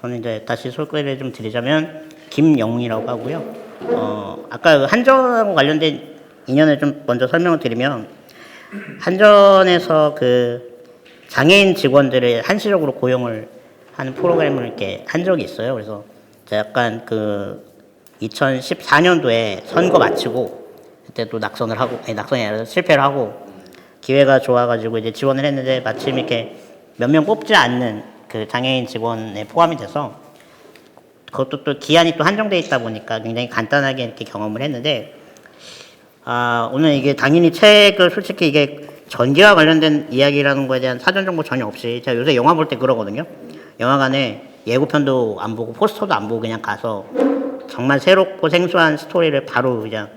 저는 이제 다시 소개를 좀 드리자면 김영웅이라고 하고요. 아까 한전하고 관련된 인연을 좀 먼저 설명을 드리면, 한전에서 그 장애인 직원들을 한시적으로 고용을 하는 프로그램을 이렇게 한 적이 있어요. 그래서 제가 약간 그 2014년도에 선거 마치고 그때 또 낙선이 아니라 실패를 하고 기회가 좋아가지고 이제 지원을 했는데, 마침 이렇게 몇 명 뽑지 않는 그 장애인 직원에 포함이 돼서, 그것도 또 기한이 또 한정돼 있다 보니까 굉장히 간단하게 이렇게 경험을 했는데, 오늘 이게 당연히 책을 솔직히 이게 전기와 관련된 이야기라는 거에 대한 사전 정보 전혀 없이, 제가 요새 영화 볼 때 그러거든요. 영화관에 예고편도 안 보고 포스터도 안 보고 그냥 가서 정말 새롭고 생소한 스토리를 바로 그냥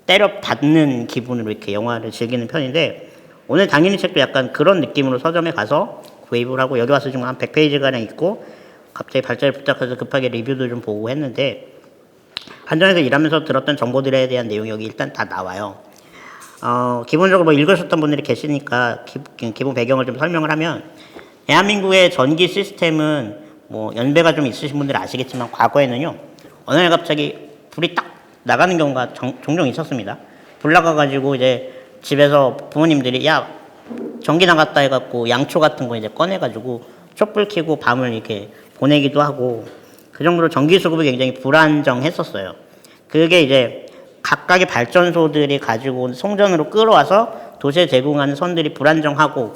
때려 받는 기분으로 이렇게 영화를 즐기는 편인데, 오늘 당연히 책도 약간 그런 느낌으로 서점에 가서 구입을 하고, 여기 와서 지금 한 100페이지가량 있고, 갑자기 발자를 붙잡아서 급하게 리뷰도 좀 보고 했는데, 한전에서 일하면서 들었던 정보들에 대한 내용이 여기 일단 다 나와요. 기본적으로 뭐 읽으셨던 분들이 계시니까 기본 배경을 좀 설명을 하면, 대한민국의 전기 시스템은 뭐 연배가 좀 있으신 분들은 아시겠지만, 과거에는요, 어느 날 갑자기 불이 딱 나가는 경우가 종종 있었습니다. 불 나가가지고 이제 집에서 부모님들이 야, 전기 나갔다 해갖고 양초 같은 거 이제 꺼내가지고 촛불 켜고 밤을 이렇게 보내기도 하고, 그 정도로 전기 수급이 굉장히 불안정했었어요. 그게 이제 각각의 발전소들이 가지고 온 송전으로 끌어와서 도시에 제공하는 선들이 불안정하고,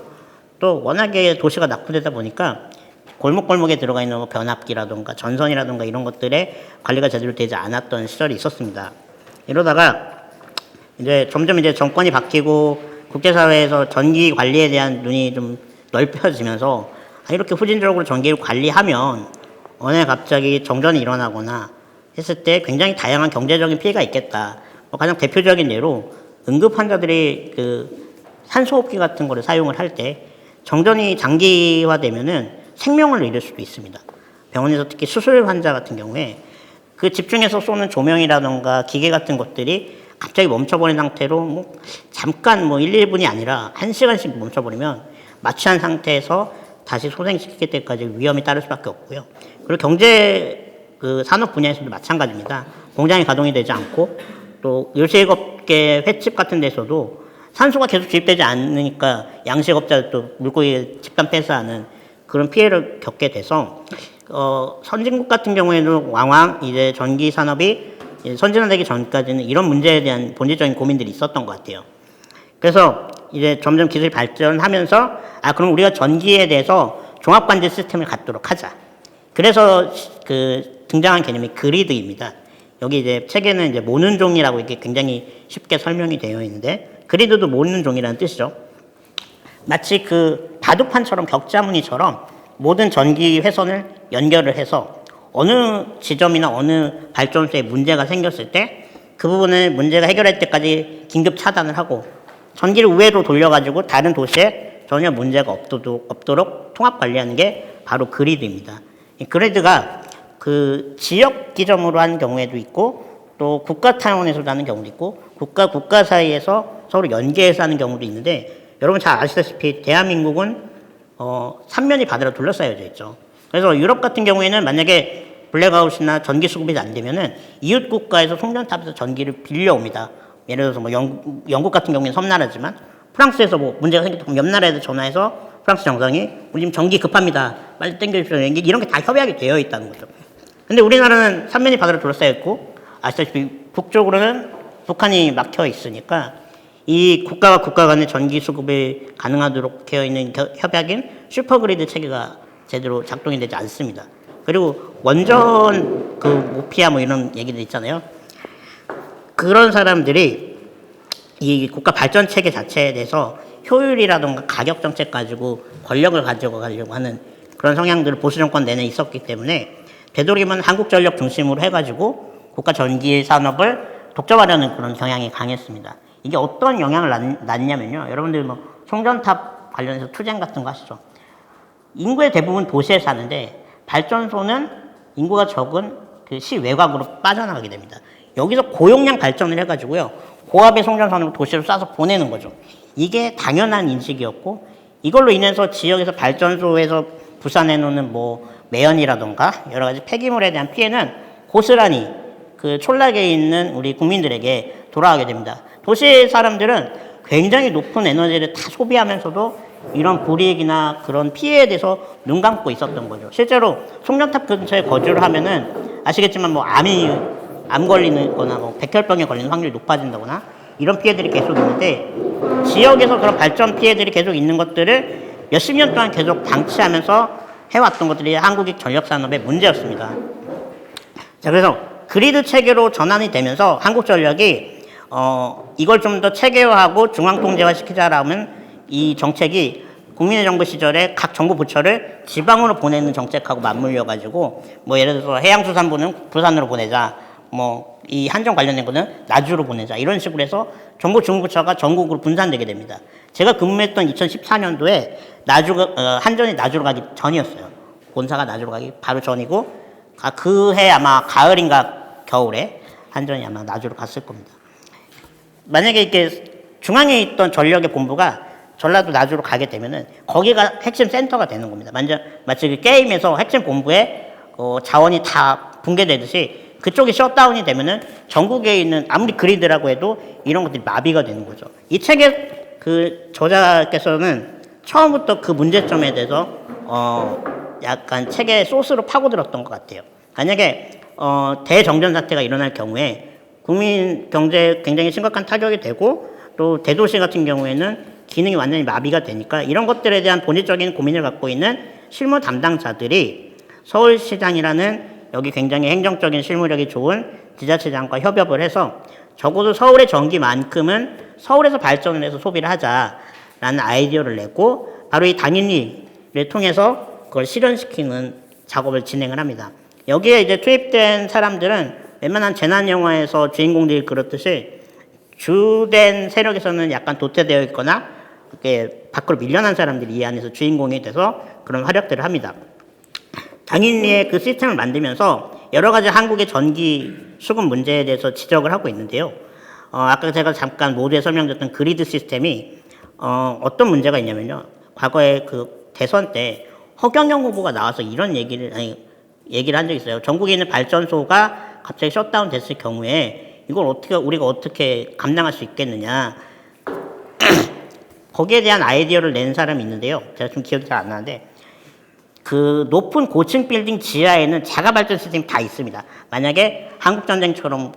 또 워낙에 도시가 낙후되다 보니까 골목골목에 들어가 있는 뭐 변압기라든가 전선이라든가 이런 것들의 관리가 제대로 되지 않았던 시절이 있었습니다. 이러다가 이제 점점 이제 정권이 바뀌고 국제사회에서 전기 관리에 대한 눈이 좀 넓혀지면서, 이렇게 후진적으로 전기를 관리하면 어느 날 갑자기 정전이 일어나거나 했을 때 굉장히 다양한 경제적인 피해가 있겠다. 가장 대표적인 예로 응급 환자들이 그 산소호흡기 같은 거를 사용을 할 때 정전이 장기화되면은 생명을 잃을 수도 있습니다. 병원에서 특히 수술 환자 같은 경우에 그 집중해서 쏘는 조명이라던가 기계 같은 것들이 갑자기 멈춰버린 상태로 뭐 잠깐 뭐 1, 2분이 아니라 1시간씩 멈춰버리면 마취한 상태에서 다시 소생시킬 때까지 위험이 따를 수밖에 없고요. 그리고 경제 그 산업 분야에서도 마찬가지입니다. 공장이 가동이 되지 않고, 또 요식업계 횟집 같은 데서도 산소가 계속 주입되지 않으니까 양식업자들도 물고기 집단 폐사하는 그런 피해를 겪게 돼서, 선진국 같은 경우에는 왕왕 이제 전기 산업이 선진화되기 전까지는 이런 문제에 대한 본질적인 고민들이 있었던 것 같아요. 그래서 이제 점점 기술이 발전하면서, 그럼 우리가 전기에 대해서 종합관제 시스템을 갖도록 하자. 그래서 그 등장한 개념이 그리드입니다. 여기 이제 책에는 이제 모는 종이라고 이렇게 굉장히 쉽게 설명이 되어 있는데, 그리드도 모는 종이라는 뜻이죠. 마치 그 바둑판처럼 격자무늬처럼 모든 전기 회선을 연결을 해서 어느 지점이나 어느 발전소에 문제가 생겼을 때 그 부분을 문제가 해결할 때까지 긴급 차단을 하고, 전기를 우회로 돌려가지고 다른 도시에 전혀 문제가 없도록 통합 관리하는 게 바로 그리드입니다. 이 그리드가 그 지역 기점으로 하는 경우에도 있고, 또 국가 차원에서도 하는 경우도 있고, 국가 사이에서 서로 연계해서 하는 경우도 있는데, 여러분 잘 아시다시피 대한민국은 삼면이 바다로 둘러싸여져 있죠. 그래서 유럽 같은 경우에는 만약에 블랙아웃이나 전기 수급이 안 되면은 이웃 국가에서 송전탑에서 전기를 빌려옵니다. 예를 들어서 뭐 영국 같은 경우에는 섬나라지만 프랑스에서 뭐 문제가 생겼다 옆 나라에서 전화해서 프랑스 정상이 우리 지금 전기 급합니다. 빨리 땡겨주세요. 이런 게 다 협약이 되어 있다는 거죠. 근데 우리나라는 삼면이 바다로 둘러싸여 있고, 아시다시피 북쪽으로는 북한이 막혀 있으니까 이 국가와 국가 간의 전기 수급이 가능하도록 되어 있는 협약인 슈퍼그리드 체계가 제대로 작동이 되지 않습니다. 그리고 원전 그 모피아 뭐 이런 얘기들 있잖아요. 그런 사람들이 이 국가 발전 체계 자체에 대해서 효율이라든가 가격 정책 가지고 권력을 가져가려고 하는 그런 성향들을 보수 정권 내내 있었기 때문에, 되도록이면 한국전력 중심으로 해가지고 국가 전기 산업을 독점하려는 그런 경향이 강했습니다. 이게 어떤 영향을 낳냐면요, 여러분들 뭐 송전탑 관련해서 투쟁 같은 거 하시죠. 인구의 대부분 도시에 사는데 발전소는 인구가 적은 그 시 외곽으로 빠져나가게 됩니다. 여기서 고용량 발전을 해가지고요, 고압의 송전선으로 도시로 쏴서 보내는 거죠. 이게 당연한 인식이었고, 이걸로 인해서 지역에서 발전소에서 부산해놓는 뭐 매연이라던가 여러 가지 폐기물에 대한 피해는 고스란히 그 촌락에 있는 우리 국민들에게 돌아가게 됩니다. 도시 사람들은 굉장히 높은 에너지를 다 소비하면서도 이런 불이익이나 그런 피해에 대해서 눈 감고 있었던 거죠. 실제로 송전탑 근처에 거주를 하면은 아시겠지만 뭐 암 걸리는 거나 뭐 백혈병에 걸리는 확률이 높아진다거나 이런 피해들이 계속 있는데 지역에서 그런 발전 피해들이 계속 있는 것들을 몇십 년 동안 계속 방치하면서 해왔던 것들이 한국의 전력산업의 문제였습니다. 자, 그래서 그리드 체계로 전환이 되면서 한국전력이 이걸 좀 더 체계화하고 중앙통제화 시키자라면 이 정책이 국민의 정부 시절에 각 정부 부처를 지방으로 보내는 정책하고 맞물려 가지고 뭐 예를 들어서 해양수산부는 부산으로 보내자, 뭐 이 한정 관련된 거는 나주로 보내자 이런 식으로 해서 정부 중부처가 전국으로 분산되게 됩니다. 제가 근무했던 2014년도에 한전이 나주로 가기 전이었어요. 본사가 나주로 가기 바로 전이고 그해 아마 가을인가 겨울에 한전이 아마 나주로 갔을 겁니다. 만약에 이렇게 중앙에 있던 전력의 본부가 전라도 나주로 가게 되면은 거기가 핵심 센터가 되는 겁니다. 마치 그 게임에서 핵심 본부에 자원이 다 붕괴되듯이 그쪽이 셧다운이 되면은 전국에 있는 아무리 그리드라고 해도 이런 것들이 마비가 되는 거죠. 이 책의 그 저자께서는 처음부터 그 문제점에 대해서 약간 책의 소스로 파고들었던 것 같아요. 만약에 대정전 사태가 일어날 경우에 국민 경제에 굉장히 심각한 타격이 되고 또 대도시 같은 경우에는 기능이 완전히 마비가 되니까 이런 것들에 대한 본질적인 고민을 갖고 있는 실무 담당자들이 서울시장이라는 여기 굉장히 행정적인 실무력이 좋은 지자체장과 협업을 해서 적어도 서울의 전기만큼은 서울에서 발전을 해서 소비를 하자라는 아이디어를 내고 바로 이 당인리를 통해서 그걸 실현시키는 작업을 진행을 합니다. 여기에 이제 투입된 사람들은 웬만한 재난 영화에서 주인공들이 그렇듯이 주된 세력에서는 약간 도태되어 있거나 이렇게 밖으로 밀려난 사람들이 이 안에서 주인공이 돼서 그런 활약들을 합니다. 당인리의 그 시스템을 만들면서 여러 가지 한국의 전기 수급 문제에 대해서 지적을 하고 있는데요. 아까 제가 잠깐 모두에 설명드렸던 그리드 시스템이 어떤 문제가 있냐면요. 과거에 그 대선 때 허경영 후보가 나와서 이런 얘기를 한 적이 있어요. 전국에 있는 발전소가 갑자기 셧다운 됐을 경우에 이걸 우리가 어떻게 감당할 수 있겠느냐. 거기에 대한 아이디어를 낸 사람이 있는데요. 제가 좀 기억이 잘 안 나는데 그 높은 고층 빌딩 지하에는 자가 발전 시스템이 다 있습니다. 만약에 한국전쟁처럼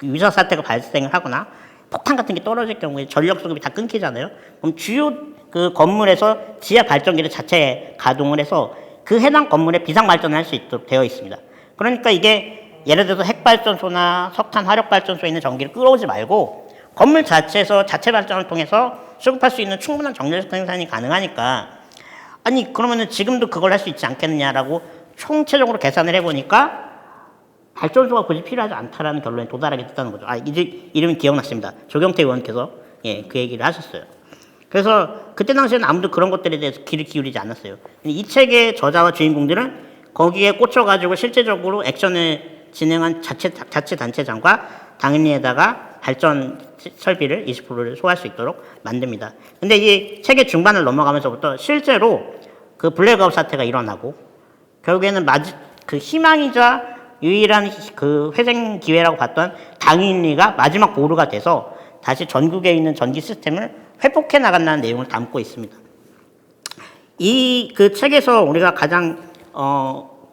위사 사태가 발생을 하거나 폭탄 같은 게 떨어질 경우에 전력 수급이 다 끊기잖아요. 그럼 주요 그 건물에서 지하 발전기를 자체 가동을 해서 그 해당 건물에 비상 발전을 할 수 있도록 되어 있습니다. 그러니까 이게 예를 들어서 핵발전소나 석탄 화력발전소에 있는 전기를 끌어오지 말고 건물 자체에서 자체 발전을 통해서 수급할 수 있는 충분한 정렬 생산이 가능하니까 아니 그러면은 지금도 그걸 할 수 있지 않겠느냐라고 총체적으로 계산을 해보니까 발전소가 굳이 필요하지 않다라는 결론에 도달하게 됐다는 거죠. 이제 이름이 기억났습니다. 조경태 의원께서 그 얘기를 하셨어요. 그래서 그때 당시에는 아무도 그런 것들에 대해서 귀를 기울이지 않았어요. 이 책의 저자와 주인공들은 거기에 꽂혀가지고 실제적으로 액션을 진행한 자치단체장과 당인리에다가 발전 설비를 20%를 소화할 수 있도록 만듭니다. 근데 이 책의 중반을 넘어가면서부터 실제로 그 블랙아웃 사태가 일어나고 결국에는 그 희망이자 유일한 그 회생 기회라고 봤던 당인리가 마지막 보루가 돼서 다시 전국에 있는 전기 시스템을 회복해 나간다는 내용을 담고 있습니다. 이 그 책에서 우리가 가장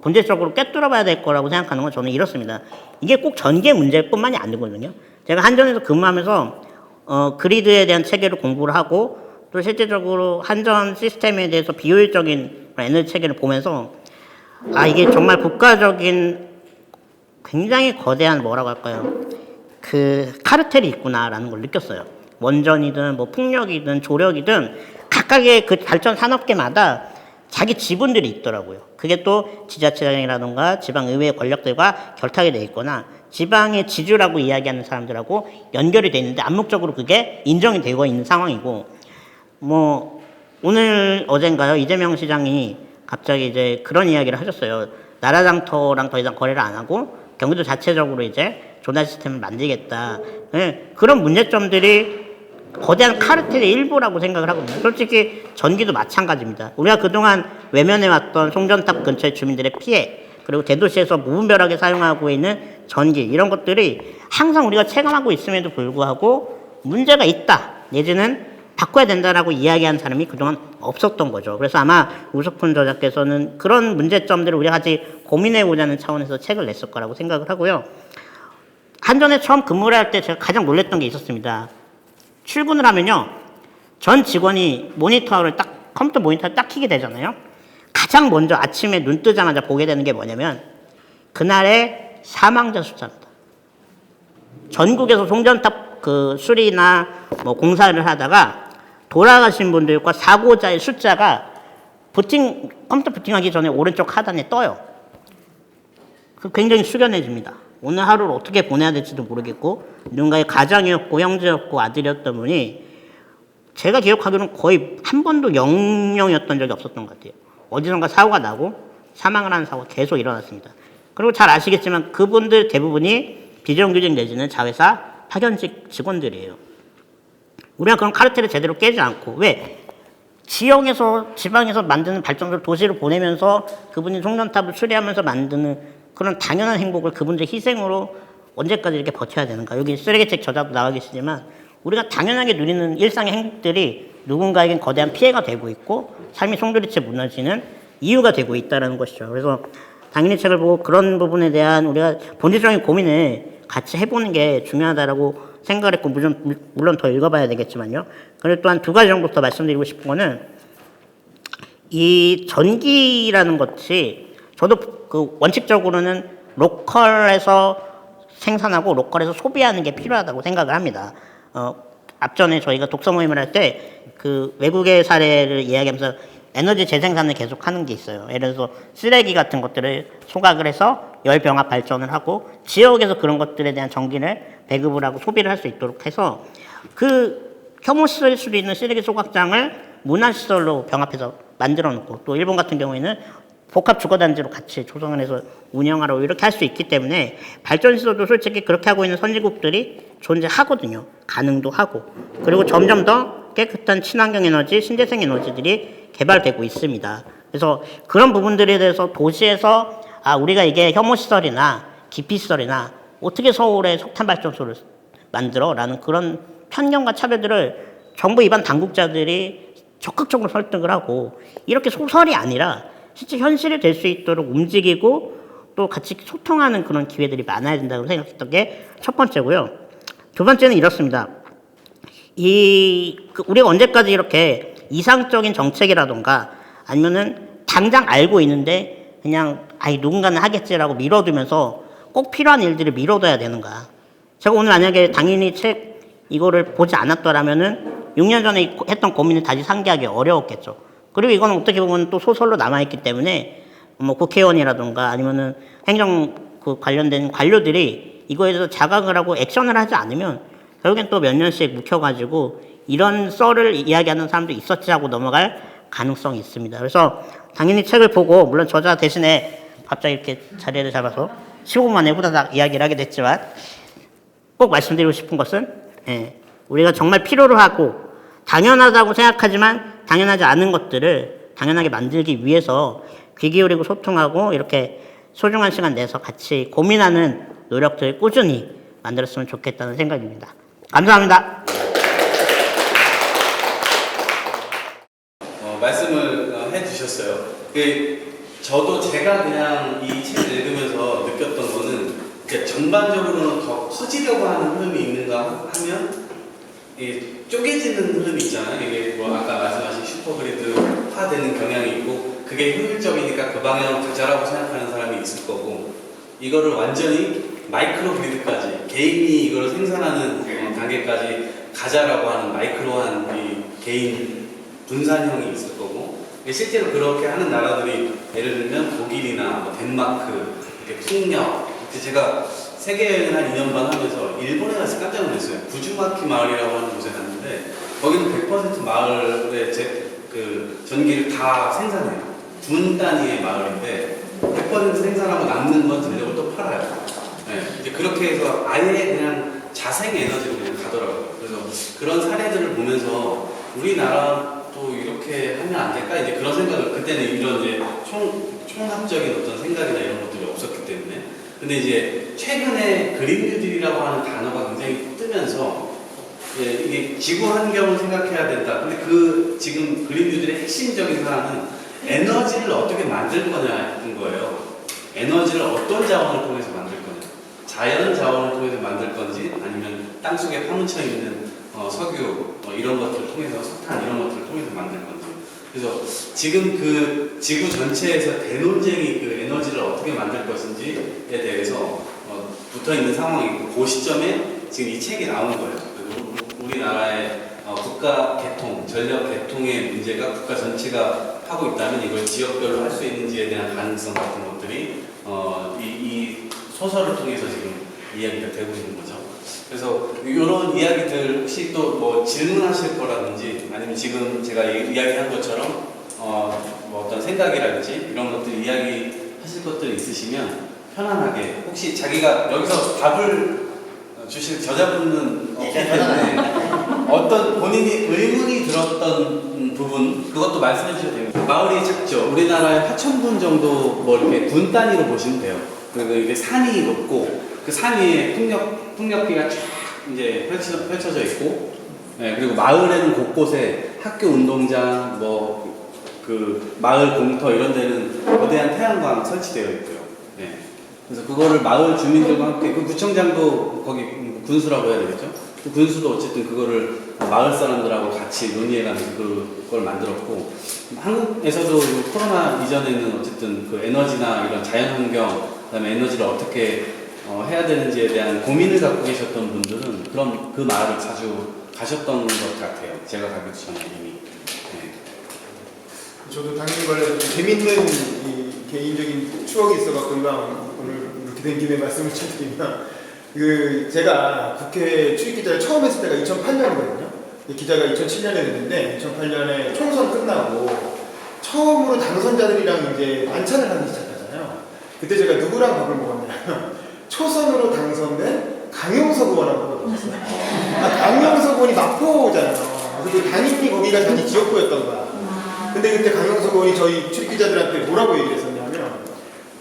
본질적으로 꿰뚫어 봐야 될 거라고 생각하는 건 저는 이렇습니다. 이게 꼭 전기의 문제뿐만이 아니거든요. 제가 한전에서 근무하면서 그리드에 대한 체계를 공부를 하고 또 실제적으로 한전 시스템에 대해서 비효율적인 에너지 체계를 보면서 이게 정말 국가적인 굉장히 거대한 뭐라고 할까요? 그 카르텔이 있구나라는 걸 느꼈어요. 원전이든 뭐 풍력이든 조력이든 각각의 그 발전 산업계마다 자기 지분들이 있더라고요. 그게 또 지자체장이라든가 지방의회 권력들과 결탁이 돼 있거나 지방의 지주라고 이야기하는 사람들하고 연결이 돼 있는데 암묵적으로 그게 인정이 되고 있는 상황이고 뭐 오늘 어젠가요 이재명 시장이 갑자기 이제 그런 이야기를 하셨어요. 나라장터랑 더 이상 거래를 안 하고 경기도 자체적으로 이제 조달 시스템을 만들겠다. 네, 그런 문제점들이 거대한 카르텔의 일부라고 생각을 하거든요. 솔직히 전기도 마찬가지입니다. 우리가 그동안 외면해 왔던 송전탑 근처의 주민들의 피해, 그리고 대도시에서 무분별하게 사용하고 있는 전기, 이런 것들이 항상 우리가 체감하고 있음에도 불구하고 문제가 있다, 내지는 바꿔야 된다라고 이야기한 사람이 그동안 없었던 거죠. 그래서 아마 우석훈 저자께서는 그런 문제점들을 우리가 같이 고민해보자는 차원에서 책을 냈을 거라고 생각을 하고요. 한전에 처음 근무를 할 때 제가 가장 놀랐던 게 있었습니다. 출근을 하면요, 전 직원이 모니터를 컴퓨터 모니터를 딱 켜게 되잖아요. 가장 먼저 아침에 눈 뜨자마자 보게 되는 게 뭐냐면 그날의 사망자 숫자입니다. 전국에서 송전탑 수리나 뭐 공사를 하다가 돌아가신 분들과 사고자의 숫자가 컴퓨터 부팅하기 전에 오른쪽 하단에 떠요. 굉장히 숙연해집니다. 오늘 하루를 어떻게 보내야 될지도 모르겠고, 누군가의 가장이었고 형제였고 아들이었던 분이 제가 기억하기로는 거의 한 번도 영영이었던 적이 없었던 것 같아요. 어디선가 사고가 나고 사망을 하는 사고가 계속 일어났습니다. 그리고 잘 아시겠지만 그분들 대부분이 비정규직 내지는 자회사 파견직 직원들이에요. 우리가 그런 카르텔을 제대로 깨지 않고, 왜? 지역에서, 지방에서 만드는 발전소를 도시로 보내면서 그분이 송전탑을 수리하면서 만드는 그런 당연한 행복을 그분들 희생으로 언제까지 이렇게 버텨야 되는가. 여기 쓰레기책 저자도 나와 계시지만 우리가 당연하게 누리는 일상의 행복들이 누군가에겐 거대한 피해가 되고 있고 삶이 송두리째 무너지는 이유가 되고 있다는 것이죠. 그래서 당연히 책을 보고 그런 부분에 대한 우리가 본질적인 고민을 같이 해보는 게 중요하다라고 생각을 했고, 물론 더 읽어봐야 되겠지만요. 그리고 또한 두 가지 정도 더 말씀드리고 싶은 거는, 이 전기라는 것이 저도 원칙적으로는 로컬에서 생산하고 로컬에서 소비하는 게 필요하다고 생각을 합니다. 앞전에 저희가 독서 모임을 할 때 외국의 사례를 이야기하면서 에너지 재생산을 계속 하는 게 있어요. 예를 들어서 쓰레기 같은 것들을 소각을 해서 열병합 발전을 하고 지역에서 그런 것들에 대한 전기를 배급을 하고 소비를 할 수 있도록 해서 혐오쓸 수 있는 쓰레기 소각장을 문화시설로 병합해서 만들어 놓고, 또 일본 같은 경우에는 복합 주거단지로 같이 조성을 해서 운영하라고 이렇게 할 수 있기 때문에 발전시설도 솔직히 그렇게 하고 있는 선진국들이 존재하거든요. 가능도 하고. 그리고 점점 더 깨끗한 친환경 에너지, 신재생 에너지들이 개발되고 있습니다. 그래서 그런 부분들에 대해서 도시에서 우리가 이게 혐오시설이나 기피시설이나 어떻게 서울에 석탄발전소를 만들어? 라는 그런 편견과 차별들을 정부 입안 당국자들이 적극적으로 설득을 하고, 이렇게 소설이 아니라 실제 현실이 될 수 있도록 움직이고 또 같이 소통하는 그런 기회들이 많아야 된다고 생각했던 게 첫 번째고요. 두 번째는 이렇습니다. 우리가 언제까지 이렇게 이상적인 정책이라던가 아니면은 당장 알고 있는데 그냥 누군가는 하겠지라고 미뤄두면서 꼭 필요한 일들을 미뤄둬야 되는가. 제가 오늘 만약에 당연히 이거를 보지 않았더라면은 6년 전에 했던 고민을 다시 상기하기 어려웠겠죠. 그리고 이건 어떻게 보면 또 소설로 남아있기 때문에 뭐 국회의원이라든가 아니면은 행정 관련된 관료들이 이거에 대해서 자각을 하고 액션을 하지 않으면 결국엔 또 몇 년씩 묵혀가지고 이런 썰을 이야기하는 사람도 있었지 하고 넘어갈 가능성이 있습니다. 그래서 당연히 책을 보고, 물론 저자 대신에 갑자기 이렇게 자리를 잡아서 15분 만에 후다닥 이야기를 하게 됐지만, 꼭 말씀드리고 싶은 것은 우리가 정말 필요로 하고 당연하다고 생각하지만 당연하지 않은 것들을 당연하게 만들기 위해서 귀 기울이고 소통하고 이렇게 소중한 시간 내서 같이 고민하는 노력들 꾸준히 만들었으면 좋겠다는 생각입니다. 감사합니다. 말씀을 해주셨어요. 저도 제가 그냥 이 책을 읽으면서 느꼈던 거는 전반적으로는 더 커지려고 하는 흐름이 있는가 하면 쪼개지는 흐름이 있잖아요. 이게 뭐 아까 말씀하신 슈퍼그리드화되는 경향이 있고 그게 효율적이니까 그 방향으로 가자라고 생각하는 사람이 있을 거고, 이거를 완전히 마이크로 그리드까지 개인이 이걸 생산하는 단계까지 가자라고 하는 마이크로한 이 개인 분산형이 있을 거고, 실제로 그렇게 하는 나라들이 예를 들면 독일이나 뭐 덴마크, 풍력. 제가 세계 여행을 한 2년 반 하면서 일본에 가서 깜짝 놀랐어요. 구주마키 마을이라고 하는 곳에 갔는데 거기는 100% 마을에 전기를 다 생산해요. 분 단위의 마을인데 100% 생산하고 남는 건 전력을 또 팔아요. 이제 그렇게 해서 아예 그냥 자생 에너지로 그냥 가더라고요. 그래서 그런 사례들을 보면서 우리나라도 이렇게 하면 안 될까? 이제 그런 생각을, 그때는 이런 이제 총합적인 어떤 생각이나 이런 것들이 없었기 때문에. 근데 이제 최근에 그린 뉴딜이라고 하는 단어가 굉장히 뜨면서 이게 지구 환경을 생각해야 된다. 근데 그 지금 그린 뉴딜의 핵심적인 사항은 에너지를 어떻게 만들 거냐인 거예요. 에너지를 어떤 자원을 통해서 만들 거냐. 자연 자원을 통해서 만들 건지 아니면 땅속에 파묻혀 있는 석유 이런 것들을 통해서, 석탄 이런 것들을 통해서 만들 건지. 그래서 지금 그 지구 전체에서 대논쟁이 그 에너지를 어떻게 만들 것인지에 대해서 붙어 있는 상황이고, 그 시점에 지금 이 책이 나온 거예요. 우리나라의 국가 개통, 전력 개통의 문제가 국가 전체가 하고 있다면 이걸 지역별로 할 수 있는지에 대한 가능성 같은 것들이 이 소설을 통해서 지금 이야기가 되고 있는 거죠. 그래서 이런 이야기들 혹시 또 뭐 질문하실 거라든지 아니면 지금 제가 이야기한 것처럼 뭐 어떤 생각이라든지 이런 것들 이야기하실 것들 있으시면 편안하게, 혹시 자기가 여기서 답을 주실 저자분은 없기 때문에 어떤 본인이 의문이 들었던 부분, 그것도 말씀해 주셔도 됩니다. 마을이 작죠. 우리나라에 8,000분 정도 뭐 이렇게 군 단위로 보시면 돼요. 그리고 이게 산이 높고 그 산 위에 풍력비가 쫙 이제 펼쳐져 있고, 네, 그리고 마을에는 곳곳에 학교 운동장, 뭐 그 마을 공터 이런 데는 거대한 태양광 설치되어 있고요. 네. 그래서 그거를 마을 주민들과 함께, 그 구청장도 거기 군수라고 해야 되겠죠? 그 군수도 어쨌든 그거를 마을 사람들하고 같이 논의해가면서 그걸 만들었고, 한국에서도 코로나 이전에는 어쨌든 그 에너지나 이런 자연환경, 그다음에 에너지를 어떻게 해야 되는지에 대한 고민을 갖고 계셨던 분들은 그럼 그 마을을 자주 가셨던 것 같아요. 제가 가기 전에 이미. 네. 저도 당연히 말해서 재밌는 이 개인적인 추억이 있어갖고 오늘 이렇게 된 김에 말씀을 좀 드리면, 그 제가 국회 출입기자를 처음 했을 때가 2008년이거든요. 기자가 2007년에 됐는데 2008년에 총선 끝나고 처음으로 당선자들이랑 이제 만찬을 하기 시작하잖아요. 그때 제가 누구랑 밥을 먹었냐면 초선으로 당선된 강용석 의원하고 먹었어요. 강용석 의원이 마포잖아요. 그래서 그 담임이 거기가 자기 지역구였던 거야. 근데 그때 강용석 의원이 저희 출입기자들한테 뭐라고 얘기를 했었냐면,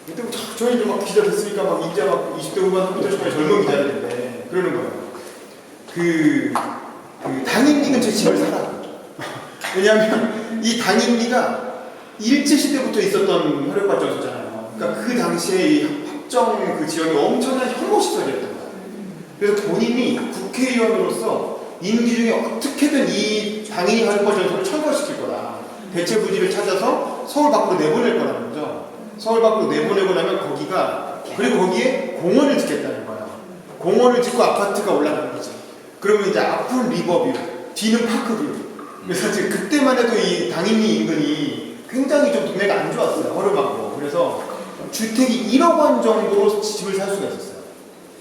그때 뭐 저희도 막 기자 됐으니까 막 이제 막 20대 후반부터 젊은 기자들인데 그러는 거예요. 그 당임리 근처에 집을 사라고. 왜냐하면 이 당임리가 일제시대부터 있었던 화력발전소잖아요. 그러니까 그 당시에 이 합정 그 지역이 엄청난 혐오시설이었던 거예요. 그래서 본인이 국회의원으로서 임기 중에 어떻게든 이 당임리 화력발전소를 철거시킬 거다. 대체 부지를 찾아서 서울 밖으로 내보낼 거라는 거죠. 서울 밖으로 내보내고 나면 그리고 거기에 공원을 짓겠다는 거예요. 공원을 짓고 아파트가 올라가는 거지. 그러면 이제 앞은 리버뷰, 뒤는 파크뷰. 그래서 이제 그때만 해도 이 당임리 인근이 굉장히 좀 동네가 안 좋았어요. 허름하고. 그래서 주택이 1억 원 정도로 집을 살 수가 있었어요.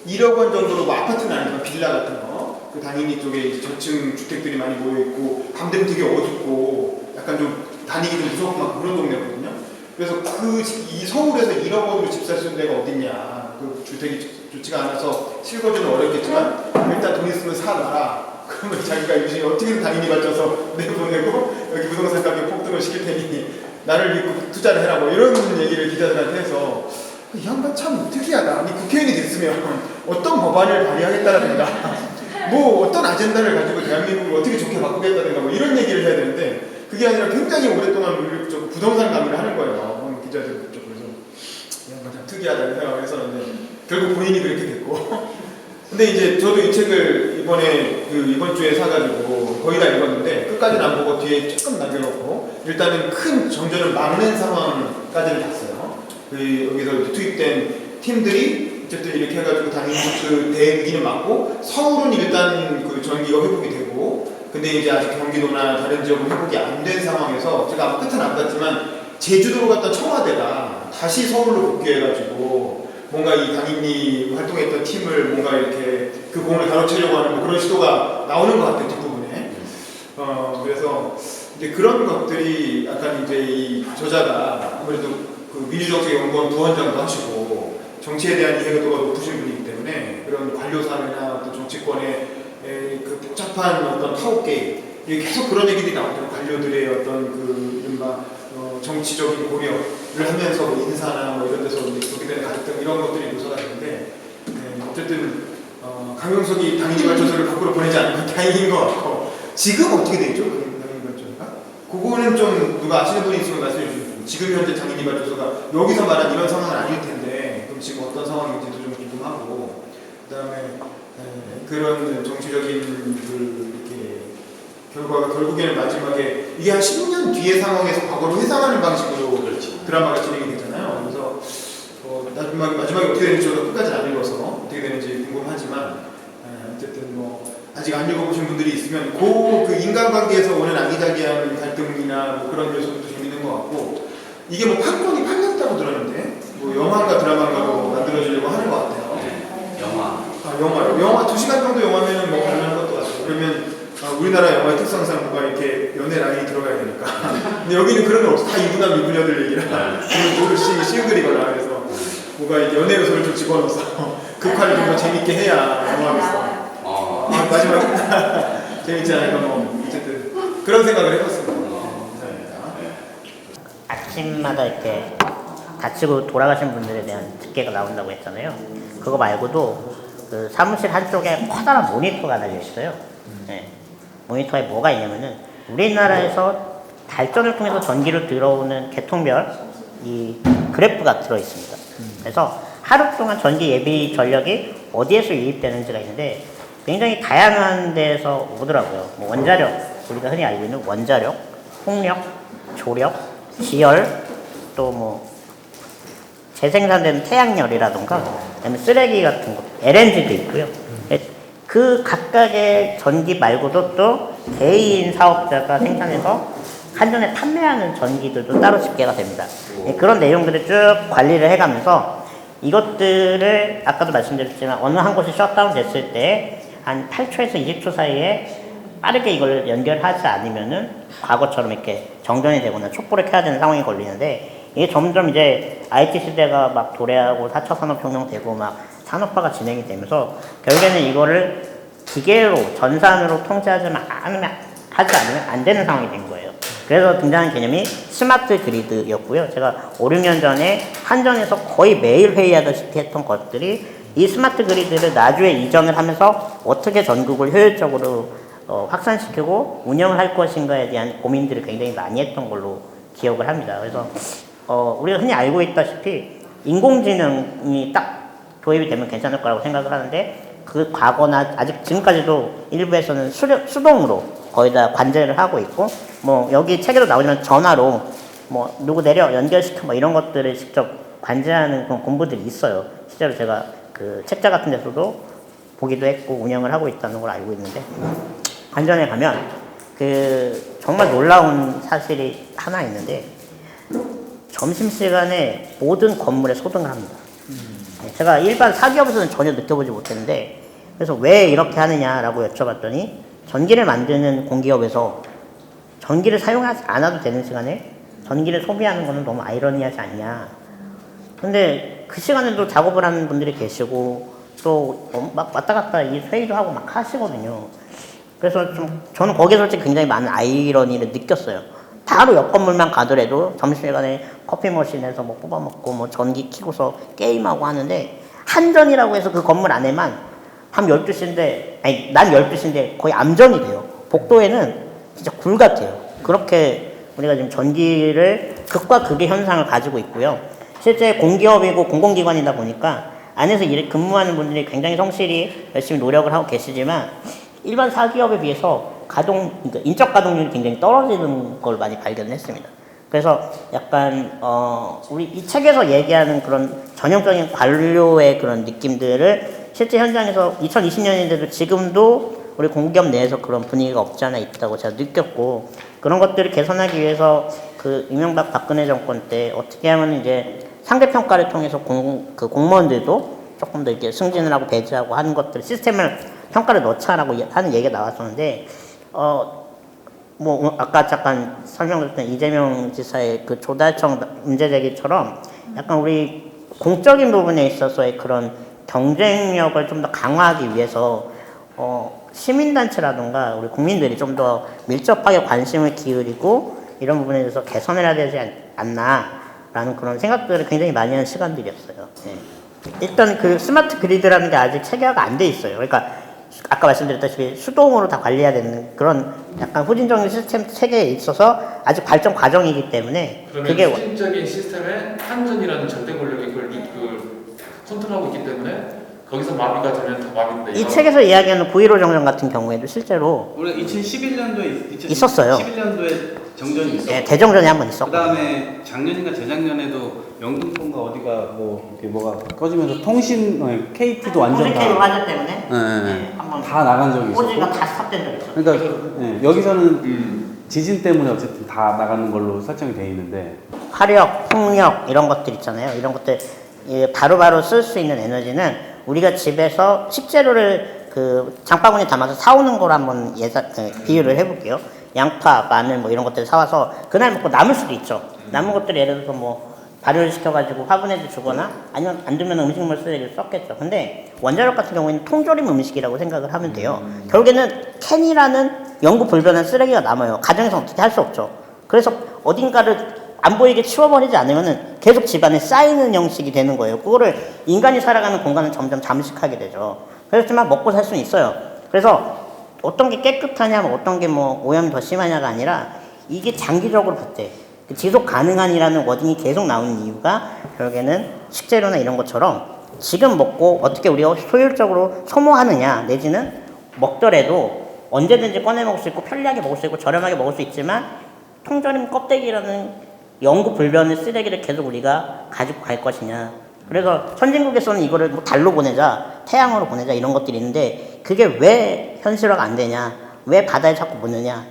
1억 원 정도로 뭐 아파트는 아니지만 빌라 같은 거. 그 당임리 쪽에 이제 저층 주택들이 많이 모여있고, 밤되면 되게 어둡고, 약간 좀 다니기 좀 무섭고 막 그런 동네거든요. 그래서 이 서울에서 1억 원으로 집 살 수 있는 데가 어딨냐. 그 주택이 좋지가 않아서 실거주는 어렵겠지만 일단 돈 있으면 사놔라. 그러면 자기가 요즘에 어떻게든 당연히 맞춰서 내보내고 여기 부동산 가격 폭등을 시킬 테니 나를 믿고 투자를 해라, 뭐 이런 얘기를 기자들한테 해서, 이 양반 참 특이하다. 아니 국회의원이 됐으면 어떤 법안을 발의하겠다라든가 뭐 어떤 아젠다를 가지고 대한민국을 어떻게 좋게 바꾸겠다든가 뭐 이런 얘기를 해야 되는데, 그게 아니라 굉장히 오랫동안 부동산 강의를 하는 거예요. 기자들 쪽에서. 이 양반 참 특이하다 해요. 그래서 결국 본인이 그렇게 됐고. 근데 이제 저도 이 책을 이번 주에 사가지고 거의 다 읽었는데 끝까지는 안 보고 뒤에 조금 남겨놓고, 일단은 큰 정전을 막는 상황까지는 봤어요. 여기서 투입된 팀들이 어쨌든 이렇게 해가지고 당연히 그 대기는 막고, 서울은 일단 그 전기가 회복이 되고, 근데 이제 아직 경기도나 다른 지역은 회복이 안 된 상황에서, 제가 아무 끝은 안 봤지만 제주도로 갔던 청와대가 다시 서울로 복귀해가지고 뭔가 이 당임리 활동했던 팀을 뭔가 이렇게 그 공을 가로채려고 하는 뭐 그런 시도가 나오는 것 같아요, 뒷부분에. 그래서 이제 그런 것들이 약간 이제 이 저자가 아무래도 그 민주정책연구원 부원장도 하시고 정치에 대한 이해도가 높으신 분이기 때문에 그런 관료사회나 또 정치권의 그 복잡한 어떤 파워 게임, 이게 계속 그런 얘기들이 나오더라고요. 관료들의 어떤 그 이른바 정치적인 고려를 하면서 뭐 인사나 뭐 이런 데서 그렇게 되는 갈등 이런 것들이 묘사가 되는데 어쨌든 강용석이 당인발전소를 밖으로 보내지 않은 건 다행인 것 같고 지금 어떻게 되죠? 당인발전소가? 그거는 좀 누가 아시는 분이 있으면 말씀해 주시죠. 지금 현재 당인발전소가 여기서 말한 이런 상황은 아닐 텐데 그럼 지금 어떤 상황인지도 좀 궁금하고 그 다음에 그런 정치적인 이렇게 결과가 결국에는 마지막에 이게 한 10년 뒤의 상황에서 과거로 회상하는 방식으로 그렇죠. 드라마가 진행이 되잖아요. 그래서 마지막에 어떻게 되는지 저도 끝까지 안 읽어서 어떻게 되는지 궁금하지만 어쨌든 뭐 아직 안 읽어보신 분들이 있으면 그 인간관계에서 오는 아기자기한 갈등이나 뭐 그런 요소도 재밌는 것 같고 이게 뭐 판권이 팔렸다고 들었는데 뭐 영화인가 드라마인가로 만들어지려고 하는 것 같아요. 영화 2시간 정도 영화면은 뭐 가능한 것도 같아요. 그러면 우리나라 영화의 특성상 뭔가 이렇게 연애 라인이 들어가야 되니까. 근데 여기는 그런 건 없어. 다 이분남 이분녀들 얘기라. 모두 씌우그리거나 그래서 뭔가 이렇게 연애 요소를 좀 집어넣어서 극화를 좀 더 재밌게 해야 영화겠어. 마지막에 재밌지 않을까 뭐 어쨌든 그런 생각을 해봤습니다. 감사합니다. 아침마다 이렇게 다치고 돌아가신 분들에 대한 특계가 나온다고 했잖아요. 그거 말고도 그 사무실 한쪽에 커다란 모니터가 달려 있어요. 네. 모니터에 뭐가 있냐면은 우리나라에서 발전을 통해서 전기로 들어오는 계통별 이 그래프가 들어 있습니다. 그래서 하루 동안 전기 예비 전력이 어디에서 유입되는지가 있는데 굉장히 다양한 데에서 오더라고요. 뭐 원자력, 우리가 흔히 알고 있는 원자력, 풍력, 조력, 지열, 또 뭐 재생산되는 태양열이라던가 그다음에 쓰레기 같은 거, LNG도 있고요. 그 각각의 전기 말고도 또 개인 사업자가 생산해서 한전에 판매하는 전기들도 따로 집계가 됩니다. 그런 내용들을 쭉 관리를 해가면서 이것들을 아까도 말씀드렸지만 어느 한 곳이 셧다운 됐을 때 한 8초에서 20초 사이에 빠르게 이걸 연결하지 않으면은 과거처럼 이렇게 정전이 되거나 촛불을 켜야 되는 상황이 걸리는데 이게 점점 이제 IT 시대가 막 도래하고 4차 산업혁명 되고 막 산업화가 진행이 되면서 결국에는 이거를 기계로 전산으로 통제하지 않으면 안 되는 상황이 된 거예요. 그래서 등장한 개념이 스마트 그리드였고요. 제가 5, 6년 전에 한전에서 거의 매일 회의하다시피 했던 것들이 이 스마트 그리드를 나주에 이전을 하면서 어떻게 전국을 효율적으로 확산시키고 운영을 할 것인가에 대한 고민들을 굉장히 많이 했던 걸로 기억을 합니다. 그래서 우리가 흔히 알고 있다시피 인공지능이 딱 도입이 되면 괜찮을 거라고 생각을 하는데 그 과거나 아직 지금까지도 일부에서는 수동으로 거의 다 관제를 하고 있고 뭐 여기 책에도 나오지만 전화로 뭐 누구 내려 연결시켜 뭐 이런 것들을 직접 관제하는 그런 공부들이 있어요. 실제로 제가 그 책자 같은 데서도 보기도 했고 운영을 하고 있다는 걸 알고 있는데 한전에 가면 그 정말 놀라운 사실이 하나 있는데 점심시간에 모든 건물에 소등을 합니다. 제가 일반 사기업에서는 전혀 느껴보지 못했는데 그래서 왜 이렇게 하느냐라고 여쭤봤더니 전기를 만드는 공기업에서 전기를 사용하지 않아도 되는 시간에 전기를 소비하는 것은 너무 아이러니하지 않냐. 근데 그 시간에도 작업을 하는 분들이 계시고 또 막 왔다 갔다 이 회의도 하고 막 하시거든요. 그래서 좀 저는 거기에 솔직히 굉장히 많은 아이러니를 느꼈어요. 바로 옆 건물만 가더라도 점심시간에 커피 머신에서 뭐 뽑아먹고 뭐 전기 켜고서 게임하고 하는데 한전이라고 해서 그 건물 안에만 밤 12시인데 아니 난 12시인데 거의 암전이 돼요. 복도에는 진짜 굴 같아요. 그렇게 우리가 지금 전기를 극과 극의 현상을 가지고 있고요. 실제 공기업이고 공공기관이다 보니까 안에서 근무하는 분들이 굉장히 성실히 열심히 노력을 하고 계시지만 일반 사기업에 비해서 그러니까 인적 가동률이 굉장히 떨어지는 걸 많이 발견했습니다. 그래서 약간 우리 이 책에서 얘기하는 그런 전형적인 관료의 그런 느낌들을 실제 현장에서 2020년인데도 지금도 우리 공기업 내에서 그런 분위기가 없지 않아 있다고 제가 느꼈고 그런 것들을 개선하기 위해서 그 이명박 박근혜 정권 때 어떻게 하면 이제 상대평가를 통해서 공무원들도 조금 더 이렇게 승진을 하고 배제하고 하는 것들 시스템을 평가를 넣자라고 하는 얘기가 나왔었는데 뭐 아까 잠깐 설명드렸던 이재명 지사의 그 조달청 문제 제기처럼 약간 우리 공적인 부분에 있어서의 그런 경쟁력을 좀 더 강화하기 위해서 시민단체라든가 우리 국민들이 좀 더 밀접하게 관심을 기울이고 이런 부분에 대해서 개선을 해야 되지 않나라는 그런 생각들을 굉장히 많이 하는 시간들이었어요. 예. 일단 그 스마트 그리드라는 게 아직 체계화가 안 돼 있어요. 그러니까 아까 말씀드렸다시피 수동으로 다 관리해야 되는 그런 약간 후진적인 시스템 체계에 있어서 아직 발전 과정이기 때문에 그러면 그게 후진적인 시스템에 한전이라는 절대 권력이 그걸 컨트롤하고 있기 때문에 거기서 마비가 되면 더 마비인데 이 책에서 이야기하는 9.15 정전 같은 경우에도 실제로 원래 2011년도에 있었어요. 2011년도에 정전이 있었고 예, 대정전이 한 번 있었고 그다음에 작년인가 재작년에도 영등포인가 어디가 뭐 이렇게 뭐가 꺼지면서 통신 KT도 완전 케이블 다 화재 때문에 한번 다 나간 적이 호지가 있었고 다 스탑된 적이 있었어요. 그러니까 여기서는 지진 때문에 어쨌든 다 나가는 걸로 설정이 돼 있는데 화력, 풍력 이런 것들 있잖아요. 이런 것들 바로바로 쓸 수 있는 에너지는 우리가 집에서 식재료를 그 장바구니에 담아서 사오는 거로 한번 비유를 해볼게요. 양파, 마늘 뭐 이런 것들 사와서 그날 먹고 남을 수도 있죠. 남은 것들 예를 들어서 뭐 발효를 시켜가지고 화분에도 주거나 아니면 안 두면 음식물 쓰레기를 썼겠죠. 근데 원자력 같은 경우에는 통조림 음식이라고 생각을 하면 돼요. 결국에는 캔이라는 영구 불변한 쓰레기가 남아요. 가정에서 어떻게 할 수 없죠. 그래서 어딘가를 안 보이게 치워버리지 않으면은 계속 집안에 쌓이는 형식이 되는 거예요. 그거를 인간이 살아가는 공간은 점점 잠식하게 되죠. 그렇지만 먹고 살 수는 있어요. 그래서 어떤 게 깨끗하냐, 뭐 어떤 게 뭐 오염이 더 심하냐가 아니라 이게 장기적으로 봤을 때 지속 가능한이라는 워딩이 계속 나오는 이유가 결국에는 식재료나 이런 것처럼 지금 먹고 어떻게 우리가 효율적으로 소모하느냐 내지는 먹더라도 언제든지 꺼내 먹을 수 있고 편리하게 먹을 수 있고 저렴하게 먹을 수 있지만 통조림 껍데기라는 영구 불변의 쓰레기를 계속 우리가 가지고 갈 것이냐. 그래서 선진국에서는 이거를 뭐 달로 보내자, 태양으로 보내자 이런 것들이 있는데 그게 왜 현실화가 안 되냐, 왜 바다에 자꾸 묻느냐.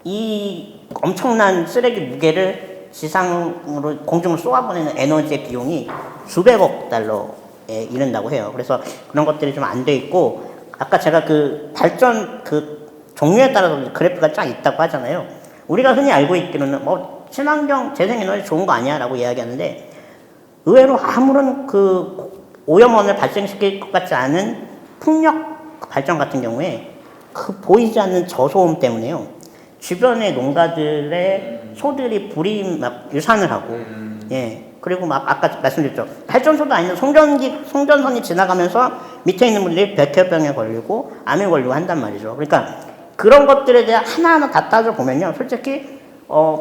이 엄청난 쓰레기 무게를 지상으로 공중으로 쏘아보내는 에너지의 비용이 수백억 달러에 이른다고 해요. 그래서 그런 것들이 좀 안 돼 있고 아까 제가 그 발전 그 종류에 따라서 그래프가 쫙 있다고 하잖아요. 우리가 흔히 알고 있기로는 뭐 친환경 재생에너지 좋은 거 아니야 라고 이야기하는데 의외로 아무런 그 오염원을 발생시킬 것 같지 않은 풍력 발전 같은 경우에 그 보이지 않는 저소음 때문에요. 주변의 농가들의 소들이 불이 막 유산을 하고, 예. 그리고 막 아까 말씀드렸죠. 발전소도 아닌 송전선이 지나가면서 밑에 있는 분들이 백혈병에 걸리고 암에 걸리고 한단 말이죠. 그러니까 그런 것들에 대해 하나하나 다 따져보면요. 솔직히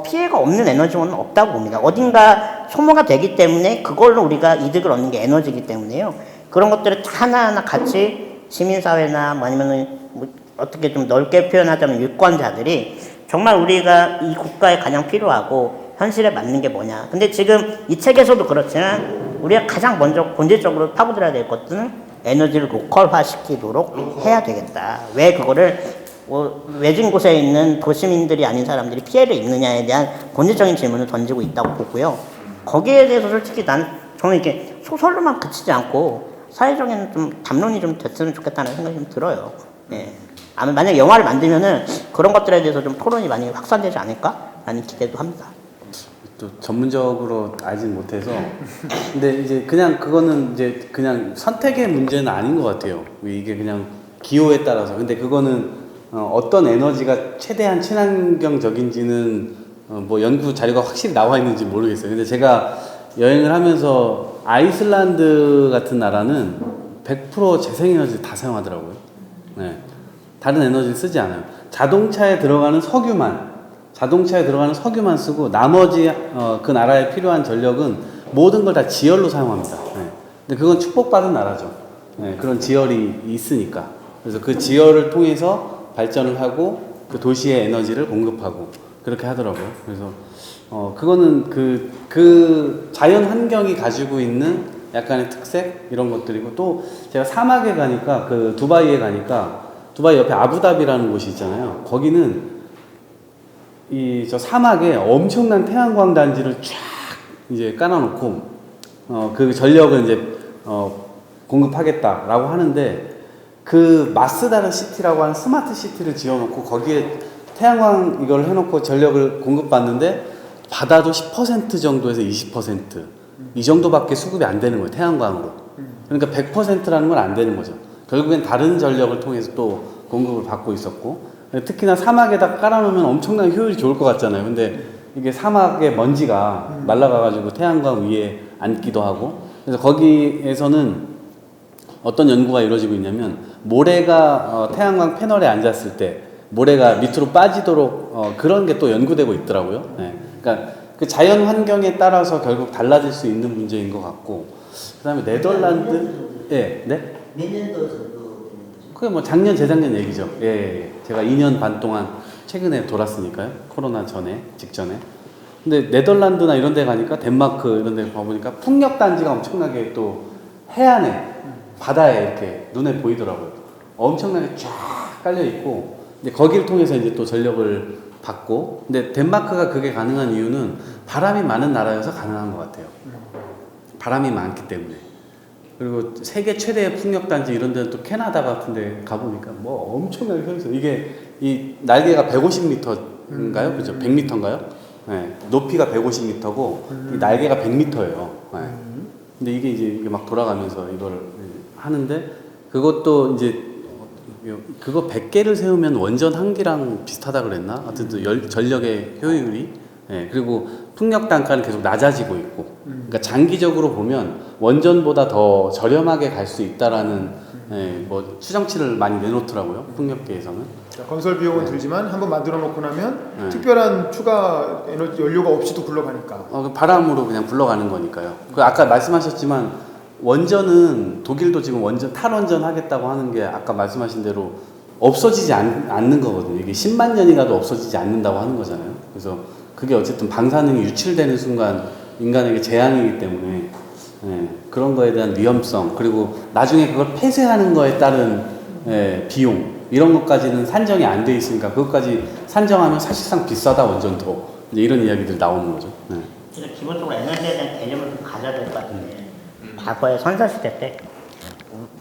피해가 없는 에너지원은 없다고 봅니다. 어딘가 소모가 되기 때문에 그걸로 우리가 이득을 얻는 게 에너지이기 때문에요. 그런 것들을 하나하나 같이 시민사회나 뭐 아니면은 뭐 어떻게 좀 넓게 표현하자면 유권자들이 정말 우리가 이 국가에 가장 필요하고 현실에 맞는 게 뭐냐. 근데 지금 이 책에서도 그렇지만 우리가 가장 먼저 본질적으로 파고들어야 될 것은 에너지를 로컬화 시키도록 해야 되겠다. 왜 그거를 외진 곳에 있는 도시민들이 아닌 사람들이 피해를 입느냐에 대한 본질적인 질문을 던지고 있다고 보고요. 거기에 대해서 솔직히 저는 이렇게 소설로만 그치지 않고 사회적인 좀 담론이 좀 됐으면 좋겠다는 생각이 좀 들어요. 예. 아마 만약 영화를 만들면은 그런 것들에 대해서 좀 토론이 많이 확산되지 않을까라는 기대도 합니다. 또 전문적으로 알진 못해서 근데 이제 그냥 그거는 이제 그냥 선택의 문제는 아닌 것 같아요. 이게 그냥 기호에 따라서 근데 그거는 어떤 에너지가 최대한 친환경적인지는 뭐 연구 자료가 확실히 나와 있는지 모르겠어요. 근데 제가 여행을 하면서 아이슬란드 같은 나라는 100% 재생에너지 다 사용하더라고요. 네. 다른 에너지를 쓰지 않아요. 자동차에 들어가는 석유만 쓰고 나머지 그 나라에 필요한 전력은 모든 걸 다 지열로 사용합니다. 네. 근데 그건 축복받은 나라죠. 네. 그런 지열이 있으니까. 그래서 그 지열을 통해서 발전을 하고 그 도시의 에너지를 공급하고 그렇게 하더라고요. 그래서 그거는 그 자연 환경이 가지고 있는 약간의 특색 이런 것들이고 또 제가 사막에 가니까 그 두바이에 가니까 두바이 옆에 아부다비라는 곳이 있잖아요. 거기는 저 사막에 엄청난 태양광 단지를 쫙 이제 깔아놓고 그 전력을 이제 공급하겠다라고 하는데 그 마스다르 시티라고 하는 스마트 시티를 지어놓고 거기에 태양광 이걸 해놓고 전력을 공급받는데 받아도 10% 정도에서 20% 이 정도밖에 수급이 안 되는 거예요. 태양광으로. 그러니까 100%라는 건 안 되는 거죠. 결국엔 다른 전력을 통해서 또 공급을 받고 있었고, 특히나 사막에다 깔아놓으면 엄청나게 효율이 좋을 것 같잖아요. 근데 이게 사막의 먼지가 말라가가지고 태양광 위에 앉기도 하고, 그래서 거기에서는 어떤 연구가 이루어지고 있냐면, 모래가 태양광 패널에 앉았을 때 모래가 밑으로 빠지도록 그런 게 또 연구되고 있더라고요. 네. 그러니까 그 자연 환경에 따라서 결국 달라질 수 있는 문제인 것 같고, 그다음에 네덜란드, 네, 네. 몇 년도 정도? 그게 뭐 작년 재작년 얘기죠. 예, 예. 제가 2년 반 동안 최근에 돌았으니까요. 코로나 전에, 직전에. 근데 네덜란드나 이런 데 가니까, 덴마크 이런 데 가보니까 풍력 단지가 엄청나게 또 해안에, 바다에 이렇게 눈에 보이더라고요. 엄청나게 쫙 깔려 있고, 근데 거기를 통해서 이제 또 전력을 받고, 근데 덴마크가 그게 가능한 이유는 바람이 많은 나라여서 가능한 것 같아요. 바람이 많기 때문에. 그리고 세계 최대의 풍력단지 이런 데는 또 캐나다 같은 데 가보니까 뭐 엄청나게 펴있어요. 이게 이 날개가 150m인가요? 그죠? 100m인가요? 네. 높이가 150m고 이 날개가 100m예요. 네. 근데 이게 막 돌아가면서 이걸 하는데, 그것도 이제 그거 100개를 세우면 원전 1기랑 비슷하다 그랬나? 하여튼 또 전력의 효율이. 네. 그리고 풍력 단가는 계속 낮아지고 있고, 그러니까 장기적으로 보면 원전보다 더 저렴하게 갈 수 있다라는 뭐 추정치를 많이 내놓더라고요. 풍력계에서는. 건설 비용은 들지만 한번 만들어 놓고 나면 특별한 추가 에너지 연료가 없이도 굴러가니까. 그 바람으로 그냥 굴러가는 거니까요. 그 아까 말씀하셨지만 원전은 독일도 지금 탈원전 하겠다고 하는 게 아까 말씀하신 대로 없어지지 않는 거거든요. 이게 10만 년이 가도 없어지지 않는다고 하는 거잖아요. 그래서 그게 어쨌든 방사능이 유출되는 순간 인간에게 재앙이기 때문에 그런 거에 대한 위험성, 그리고 나중에 그걸 폐쇄하는 거에 따른 비용, 이런 것까지는 산정이 안 돼 있으니까 그것까지 산정하면 사실상 비싸다 원전도, 이제 이런 이야기들 나오는 거죠. 그래서 기본적으로 에너지에 대한 개념을 좀 가져야 될 것 같은데, 과거의 선사시대 때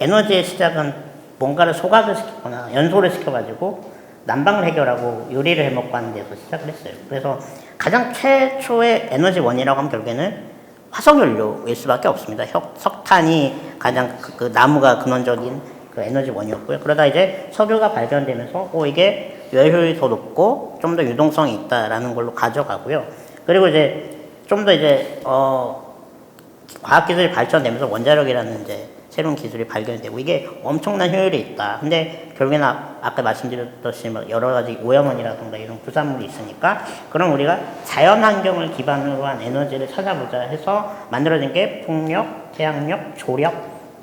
에너지의 시작은 뭔가를 소각을 시키거나 연소를 시켜가지고 난방을 해결하고 요리를 해먹고 하는 데서 시작을 했어요. 그래서 가장 최초의 에너지 원이라고 하면 결국에는 화석연료일 수밖에 없습니다. 석탄이 가장 그 나무가 근원적인 그 에너지 원이었고요. 그러다 이제 석유가 발견되면서 이게 열효율이 더 높고 좀 더 유동성이 있다라는 걸로 가져가고요. 그리고 이제 좀 더 이제 과학기술이 발전되면서 원자력이라는 이제 새로운 기술이 발견되고 이게 엄청난 효율이 있다. 근데 결국에는 아까 말씀드렸듯이 막 여러 가지 오염원이라든가 이런 부산물이 있으니까, 그럼 우리가 자연 환경을 기반으로 한 에너지를 찾아보자 해서 만들어진 게 풍력, 태양력, 조력,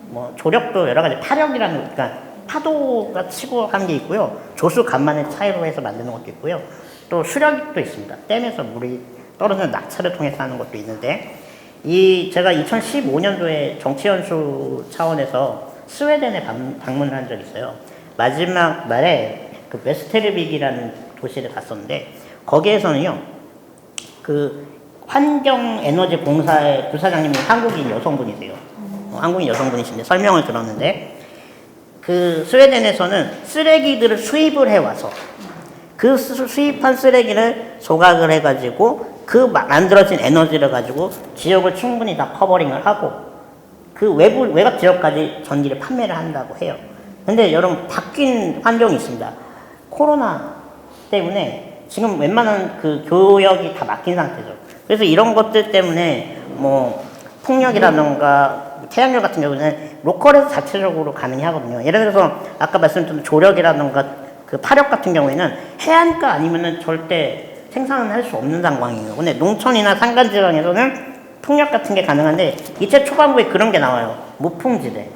뭐 조력도 여러 가지 파력이라는, 그러니까 파도가 치고 하는 게 있고요. 조수 간만의 차이로 해서 만드는 것도 있고요. 또 수력도 있습니다. 댐에서 물이 떨어지는 낙차를 통해서 하는 것도 있는데, 제가 2015년도에 정치연수 차원에서 스웨덴에 방문을 한 적이 있어요. 마지막 날에 그 웨스테르빅이라는 도시를 갔었는데, 거기에서는요, 그 환경에너지 공사의 부사장님이 한국인 여성분이세요. 한국인 여성분이신데 설명을 들었는데, 그 스웨덴에서는 쓰레기들을 수입을 해와서 그 수입한 쓰레기를 소각을 해가지고 그 만들어진 에너지를 가지고 지역을 충분히 다 커버링을 하고 그 외곽 지역까지 전기를 판매를 한다고 해요. 근데 여러분, 바뀐 환경이 있습니다. 코로나 때문에 지금 웬만한 그 교역이 다 막힌 상태죠. 그래서 이런 것들 때문에 뭐 풍력이라던가 태양력 같은 경우는 로컬에서 자체적으로 가능하거든요. 예를 들어서 아까 말씀드린 조력이라던가 그 파력 같은 경우에는 해안가 아니면은 절대 생산은 할 수 없는 상황이에요. 근데 농촌이나 산간지방에서는 풍력 같은 게 가능한데, 이 책 초반부에 그런 게 나와요. 무풍지대.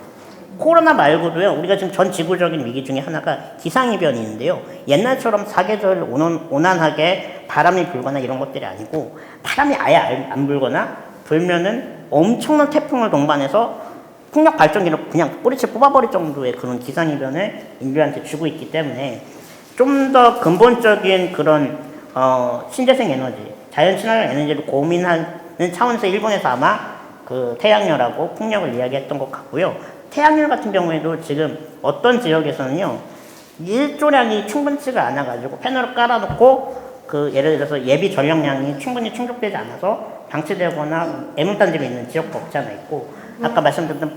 코로나 말고도요, 우리가 지금 전 지구적인 위기 중에 하나가 기상이변이 있는데요. 옛날처럼 사계절 온난하게 바람이 불거나 이런 것들이 아니고, 바람이 아예 안 불거나 불면은 엄청난 태풍을 동반해서 풍력 발전기를 그냥 뿌리채 뽑아버릴 정도의 그런 기상이변을 인류한테 주고 있기 때문에 좀 더 근본적인 그런 신재생 에너지, 자연 친화적 에너지를 고민하는 차원에서 일본에서 아마 그 태양열하고 풍력을 이야기했던 것 같고요. 태양열 같은 경우에도 지금 어떤 지역에서는요, 일조량이 충분치가 않아가지고 패널을 깔아놓고 그 예를 들어서 예비 전력량이 충분히 충족되지 않아서 방치되거나 애물단지로 있는 지역도 없지 않아 있고, 아까 말씀드렸던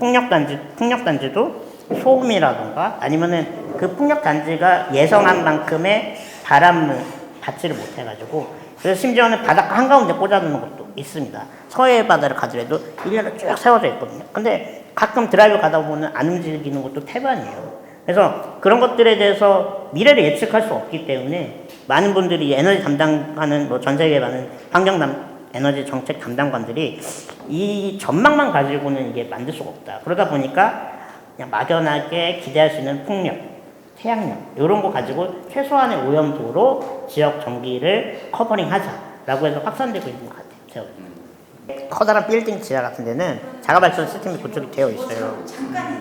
풍력단지도 소음이라던가 아니면은 그 풍력 단지가 예상한 만큼의 바람을 받지를 못해가지고 그래서 심지어는 바닷가 한가운데 꽂아놓는 것도 있습니다. 서해 바다를 가더라도 일렬로 쭉 세워져 있거든요. 근데 가끔 드라이브 가다 보면 안 움직이는 것도 태반이에요. 그래서 그런 것들에 대해서 미래를 예측할 수 없기 때문에 많은 분들이 에너지 담당하는 뭐 전 세계 많은 에너지 정책 담당관들이 이 전망만 가지고는 이게 만들 수가 없다. 그러다 보니까 그냥 막연하게 기대할 수 있는 풍력, 태양력 이런 거 가지고 최소한의 오염도로 지역 전기를 커버링하자라고 해서 확산되고 있는 것 같아요. 제가. 커다란 빌딩 지하 같은 데는 자가발전 시스템이 구축이 되어 있어요.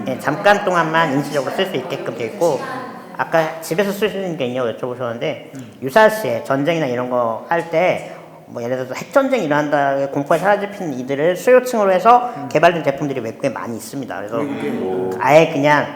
네, 잠깐 동안만 임시적으로 쓸 수 있게끔 되어 있고 아까 집에서 쓸 수 있는 게 있냐고 여쭤보셨는데 유사시에 전쟁이나 이런 거 할 때 뭐 예를 들어서 핵전쟁이 일어난다 공포에 사라지는 이들을 수요층으로 해서 개발된 제품들이 외국에 많이 있습니다. 그래서 아예 그냥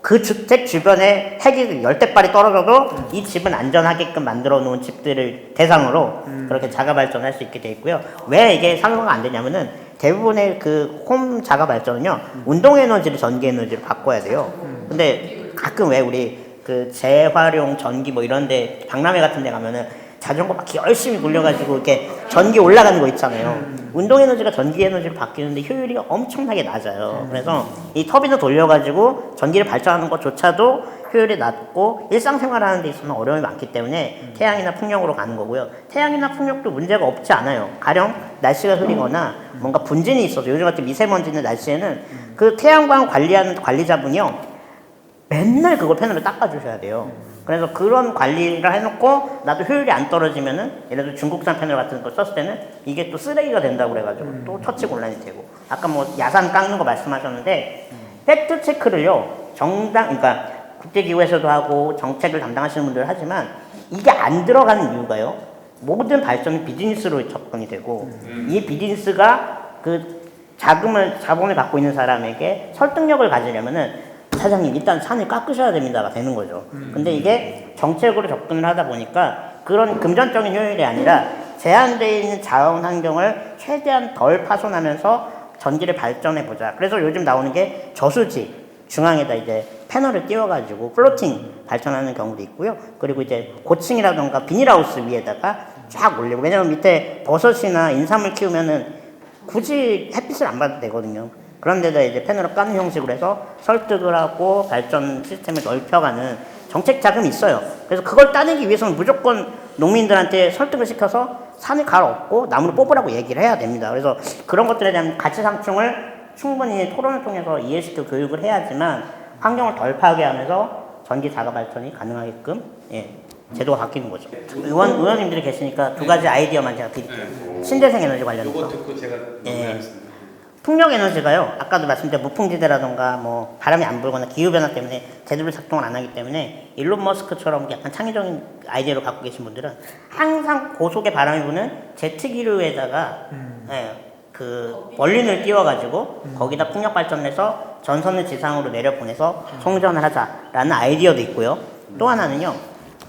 그 주택 주변에 핵이 10대발이 떨어져도 이 집은 안전하게끔 만들어 놓은 집들을 대상으로 그렇게 자가 발전할 수 있게 돼 있고요. 왜 이게 상용화가 안 되냐면은 대부분의 그 홈 자가 발전은요 운동 에너지를 전기 에너지로 바꿔야 돼요. 근데 가끔 왜 우리 그 재활용 전기 뭐 이런데 박람회 같은 데 가면은 자전거 막 열심히 굴려가지고 이렇게 전기 올라가는 거 있잖아요. 운동 에너지가 전기 에너지로 바뀌는데 효율이 엄청나게 낮아요. 그래서 이 터빈을 돌려가지고 전기를 발전하는 것조차도 효율이 낮고 일상생활하는 데 있어서는 어려움이 많기 때문에 태양이나 풍력으로 가는 거고요. 태양이나 풍력도 문제가 없지 않아요. 가령 날씨가 흐리거나 뭔가 분진이 있어서 요즘 같은 미세먼지 있는 날씨에는 그 태양광 관리하는 관리자분이요 맨날 그걸 패널을 닦아주셔야 돼요. 그래서 그런 관리를 해놓고 나도 효율이 안 떨어지면은 예를 들어 중국산 패널 같은 거 썼을 때는 이게 또 쓰레기가 된다고 그래가지고 또 처치곤란이 되고 아까 뭐 야산 깎는 거 말씀하셨는데 팩트 체크를요 그러니까 국제기구에서도 하고 정책을 담당하시는 분들 하지만 이게 안 들어가는 이유가요 모든 발전은 비즈니스로 접근이 되고 이 비즈니스가 그 자본을 갖고 있는 사람에게 설득력을 가지려면은 사장님 일단 산을 깎으셔야 됩니다가 되는 거죠. 근데 이게 정책으로 접근을 하다 보니까 그런 금전적인 효율이 아니라 제한되어 있는 자원 환경을 최대한 덜 파손하면서 전기를 발전해 보자. 그래서 요즘 나오는 게 저수지 중앙에다 이제 패널을 띄워가지고 플로팅 발전하는 경우도 있고요. 그리고 이제 고층이라던가 비닐하우스 위에다가 쫙 올리고 왜냐면 밑에 버섯이나 인삼을 키우면은 굳이 햇빛을 안 받아도 되거든요. 그런 데다 이제 패널을 까는 형식으로 해서 설득을 하고 발전 시스템을 넓혀가는 정책 자금이 있어요. 그래서 그걸 따내기 위해서는 무조건 농민들한테 설득을 시켜서 산을 갈아엎고 나무를 뽑으라고 얘기를 해야 됩니다. 그래서 그런 것들에 대한 가치 상충을 충분히 토론을 통해서 이해시켜 교육을 해야지만 환경을 덜 파괴하면서 전기 자가 발전이 가능하게끔 제도가 바뀌는 거죠. 의원님들이 계시니까 두 가지 아이디어만 제가 드릴게요. 신재생 에너지 관련해서. 이거 듣고 제가 논의하겠습니다. 풍력 에너지가요. 아까도 말씀드린 무풍지대라던가 뭐 바람이 안 불거나 기후 변화 때문에 제대로 작동을 안 하기 때문에 일론 머스크처럼 약간 창의적인 아이디어를 갖고 계신 분들은 항상 고속의 바람이 부는 제트기류에다가 그 벌린을 띄워가지고 거기다 풍력 발전해서 전선을 지상으로 내려보내서 송전을 하자라는 아이디어도 있고요. 또 하나는요.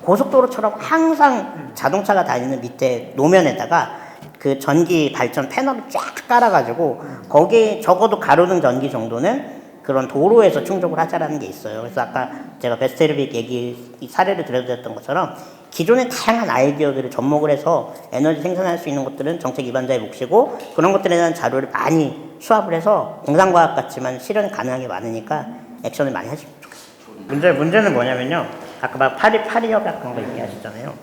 고속도로처럼 항상 자동차가 다니는 밑에 노면에다가 그 전기 발전 패널을 쫙 깔아가지고 거기에 적어도 가로등 전기 정도는 그런 도로에서 충족을 하자라는 게 있어요. 그래서 아까 제가 베스테르빅 사례를 들려드렸던 것처럼 기존의 다양한 아이디어들을 접목을 해서 에너지 생산할 수 있는 것들은 정책 위반자의 몫이고 그런 것들에 대한 자료를 많이 수합을 해서 공상과학 같지만 실현 가능하게 많으니까 액션을 많이 하시면 좋겠어요. 문제는 뭐냐면요. 아까 막 파리 협약 그런 거 얘기하셨잖아요.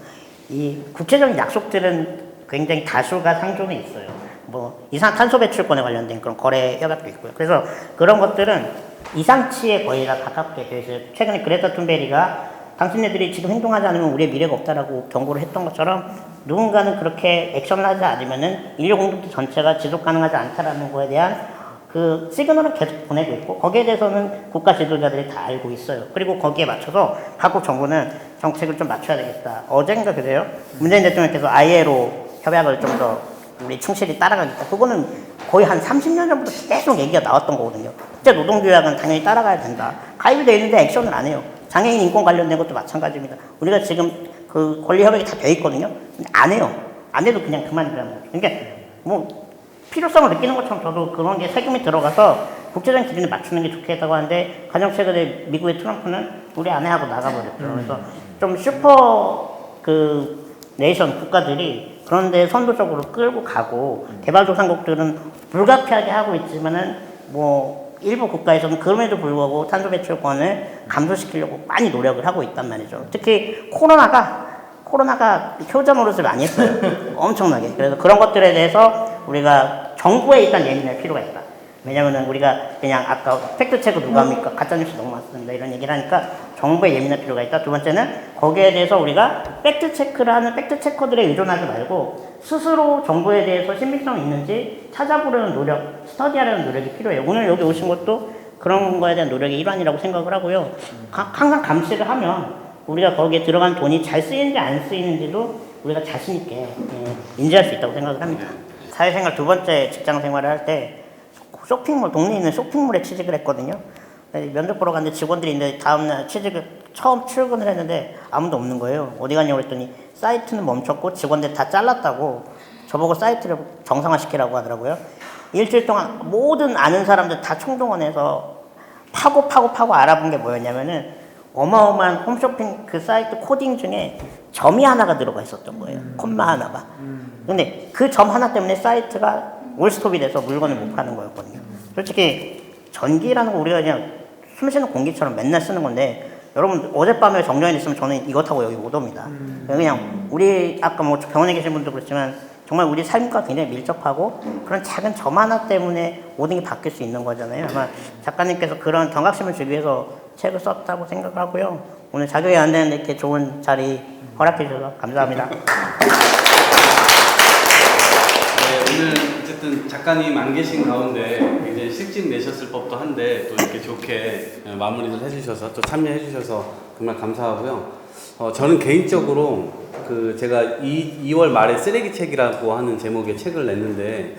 이 구체적인 약속들은 굉장히 다수가 상존해 있어요. 뭐 이산탄소 배출권에 관련된 그런 거래 협약도 있고요. 그래서 그런 것들은 이상치에 거의 다 가깝게 되어 있어요. 최근에 그레타 툰베리가 당신네들이 지금 행동하지 않으면 우리의 미래가 없다라고 경고를 했던 것처럼 누군가는 그렇게 액션을 하지 않으면은 인류 공동체 전체가 지속 가능하지 않다라는 거에 대한 그 시그널을 계속 보내고 있고 거기에 대해서는 국가 지도자들이 다 알고 있어요. 그리고 거기에 맞춰서 각국 정부는 정책을 좀 맞춰야 되겠다. 어젠가 그래요. 문재인 대통령께서 ILO 협약을 좀 더 우리 충실히 따라가겠다. 그거는 거의 한 30년 전부터 계속 얘기가 나왔던 거거든요. 국제노동조약은 당연히 따라가야 된다. 가입이 되어 있는데 액션을 안 해요. 장애인 인권 관련된 것도 마찬가지입니다. 우리가 지금 그 권리 협약이 다 되어 있거든요. 근데 안 해요. 안 해도 그냥 그만이라는 거죠. 그러니까 뭐 필요성을 느끼는 것처럼 저도 그런 게 세금이 들어가서 국제적인 기준에 맞추는 게 좋겠다고 하는데 가장 최근에 미국의 트럼프는 우리 안 해 하고 나가버렸죠. 그래서 좀 슈퍼 그 네이션 국가들이 그런데 선도적으로 끌고 가고 개발도상국들은 불가피하게 하고 있지만은 뭐 일부 국가에서는 그럼에도 불구하고 탄소 배출권을 감소시키려고 많이 노력을 하고 있단 말이죠. 특히 코로나가 효자 노릇을 많이 했어요. 엄청나게. 그래서 그런 것들에 대해서 우리가 정부에 일단 예민할 필요가 있다. 왜냐면은 우리가 그냥 아까 팩트체크 누가 합니까? 가짜뉴스 너무 많습니다. 이런 얘기를 하니까 정부에 예민할 필요가 있다. 두 번째는 거기에 대해서 우리가 팩트체크를 하는 팩트체커들에 의존하지 말고 스스로 정보에 대해서 신빙성이 있는지 찾아보려는 노력, 스터디하려는 노력이 필요해요. 오늘 여기 오신 것도 그런 거에 대한 노력의 일환이라고 생각을 하고요. 항상 감시를 하면 우리가 거기에 들어간 돈이 잘 쓰이는지 안 쓰이는지도 우리가 자신 있게 인지할 수 있다고 생각을 합니다. 사회생활 두 번째 직장 생활을 할 때 쇼핑몰, 동네에 있는 쇼핑몰에 취직을 했거든요. 면접 보러 갔는데 직원들이 있는데 다음날 처음 출근을 했는데 아무도 없는 거예요. 어디 갔냐고 했더니 사이트는 멈췄고 직원들 다 잘랐다고 저보고 사이트를 정상화시키라고 하더라고요. 일주일 동안 모든 아는 사람들 다 총동원해서 파고 알아본 게 뭐였냐면은 어마어마한 홈쇼핑 그 사이트 코딩 중에 점이 하나가 들어가 있었던 거예요. 콤마 하나가. 근데 그 점 하나 때문에 사이트가 올스톱이 돼서 물건을 못 파는 거였거든요. 솔직히 전기라는 거 우리가 그냥 숨쉬는 공기처럼 맨날 쓰는 건데 여러분 어젯밤에 정전이 됐으면 저는 이거 타고 여기 못 옵니다. 그냥 우리 아까 뭐 병원에 계신 분도 그렇지만 정말 우리 삶과 굉장히 밀접하고 그런 작은 점 하나 때문에 모든 게 바뀔 수 있는 거잖아요. 아마 작가님께서 그런 경각심을 주기 위해서 책을 썼다고 생각을 하고요. 오늘 자격이 안 되는데 이렇게 좋은 자리 허락해 주셔서 감사합니다. 오늘 어쨌든 작가님 안 계신 가운데 굉장히 실직 내셨을 법도 한데 또 이렇게 좋게 마무리를 해주셔서 또 참여해 주셔서 정말 감사하고요. 저는 개인적으로 그 제가 2월 말에 쓰레기책이라고 하는 제목의 책을 냈는데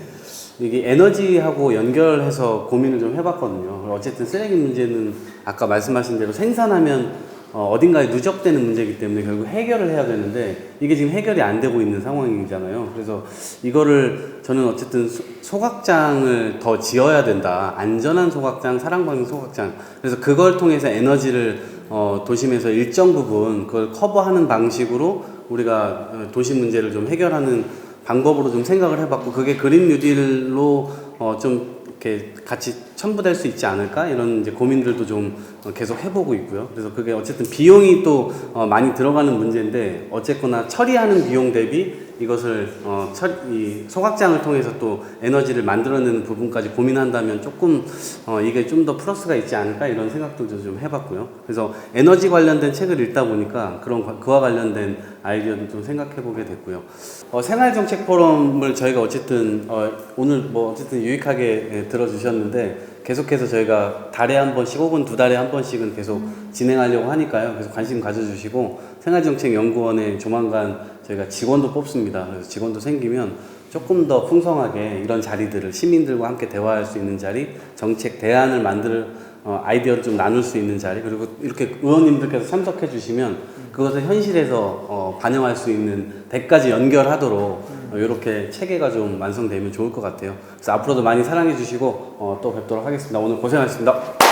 이게 에너지하고 연결해서 고민을 좀 해봤거든요. 어쨌든 쓰레기 문제는 아까 말씀하신 대로 생산하면 어딘가에 누적되는 문제이기 때문에 결국 해결을 해야 되는데 이게 지금 해결이 안 되고 있는 상황이잖아요. 그래서 이거를 저는 어쨌든 소각장을 더 지어야 된다. 안전한 소각장, 사랑받는 소각장. 그래서 그걸 통해서 에너지를 도심에서 일정 부분 그걸 커버하는 방식으로 우리가 도시 문제를 좀 해결하는 방법으로 좀 생각을 해봤고 그게 그린 뉴딜로 좀 이렇게 같이 첨부될 수 있지 않을까 이런 이제 고민들도 좀 계속 해보고 있고요. 그래서 그게 어쨌든 비용이 또 많이 들어가는 문제인데 어쨌거나 처리하는 비용 대비 이것을 이 소각장을 통해서 또 에너지를 만들어내는 부분까지 고민한다면 조금 이게 좀 더 플러스가 있지 않을까 이런 생각도 좀 해봤고요. 그래서 에너지 관련된 책을 읽다 보니까 그와 관련된 아이디어도 좀 생각해보게 됐고요. 생활정책 포럼을 저희가 어쨌든 오늘 뭐 어쨌든 유익하게 들어주셨는데 계속해서 저희가 달에 한 번씩 혹은 2달에 한 번씩은 계속 진행하려고 하니까요. 그래서 관심 가져주시고 생활정책연구원에 조만간 저희가 직원도 뽑습니다. 그래서 직원도 생기면 조금 더 풍성하게 이런 자리들을 시민들과 함께 대화할 수 있는 자리, 정책 대안을 만들 아이디어를 좀 나눌 수 있는 자리, 그리고 이렇게 의원님들께서 참석해 주시면 그것을 현실에서 반영할 수 있는 데까지 연결하도록 이렇게 체계가 좀 완성되면 좋을 것 같아요. 그래서 앞으로도 많이 사랑해 주시고 또 뵙도록 하겠습니다. 오늘 고생하셨습니다.